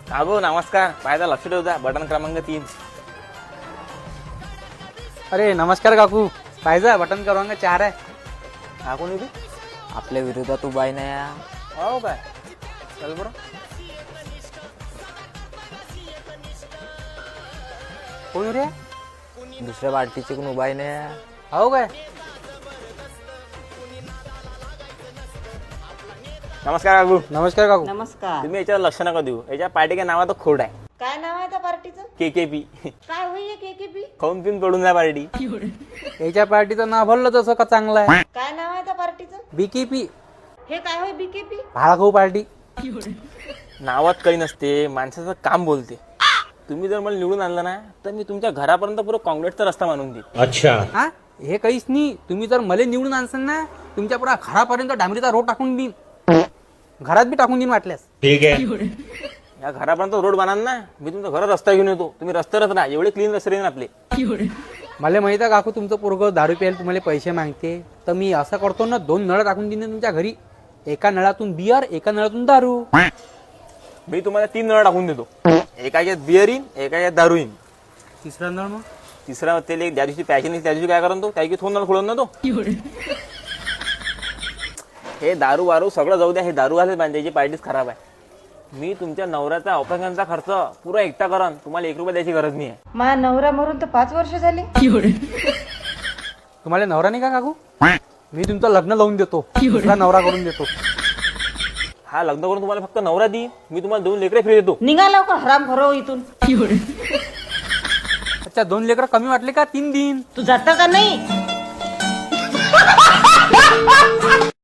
कागो नमस्कार. पायदा लक्ष ठेवता. बटन क्रमांक 3. अरे नमस्कार काकू. पाहिजे बटन क्रमांक 4 आहे. हा कोणी बी आपल्या विरोधात उभा आहे ना या. हो काय. चल बरं. कोण रे? दुसऱ्या पार्टीचे कोण उभा आहे ना या. हो काय. नमस्कार काकू. नमस्कार काकू. नमस्कार. तुम्ही याच्यावर लक्ष नका देऊ. याच्या पार्टी काय नावात खोड आहे. काय नाव आहे त्या पार्टीचं? KKP. काय होई केकेपी? खाऊन पिऊन पडून जा पार्टी. याच्या पार्टीचं नाव भरलं तसं का चांगलं आहे. काय नाव आहे त्या पार्टीचं? BKP हे काय होय बीकेपी? भाळाखाऊ पार्टी. नावात काही नसते, माणसाचं काम बोलते. तुम्ही जर मला निवडून आणलं ना तर मी तुमच्या घरापर्यंत पुरं काँक्रीटचा रस्ता मानून देईन. हा हे काहीच नाही. तुम्ही जर मला निवडून आणसाल ना तुमच्या पुरा घरापर्यंत डांबरीचा रोड टाकून देईन. घरात बी टाकून देईन वाटल्यास. या घरापर्यंत रोड बांधा ना, मी तुमच्या घरात रस्ता घेऊन येतो. तुम्ही रस्त्यावरच राहा. एवढे क्लीन रस्ते राहीन आपले. मला माहित आहे काकू तुमचं पोरगं दारू प्यायला तुम्हाला पैसे मागते. तर मी असं करतो ना 2 नळ टाकून देईन तुमच्या घरी. एका नळातून बियर, एका नळातून दारू. मी तुम्हाला 3 नळ टाकून देतो. एका याच्यात बिअर येईन, एका याच्यात दारू येईन. तिसरा नळ मग तिसरा त्याला ज्या दिवशी पॅशन त्या दिवशी काय करून तो त्या दिवशी थोन नळ खोलून ना तो. हे दारू वारू सगळं जाऊ द्या. हे दारू वाले बांधायची पार्टीच खराब आहे. मी तुमच्या नवऱ्याचा ऑपरेशनचा खर्च पुरा एकटा करन. तुम्हाला 1 रुपया द्यायची गरज नाही आहे. माझा नवरा मरून तर 5 वर्ष झाले. तुम्हाला नवरा नाही का काकू? मी तुमचं लग्न लावून देतो. दुसरा नवरा करून देतो. हा लग्न करून तुम्हाला फक्त नवरा देईन. मी तुम्हाला 2 लेकरे फ्री देतो. निघा लवकर हराम खरो इथून. अच्छा 2 लेकरं कमी वाटले का 3 दिन? तू जाता का नाही?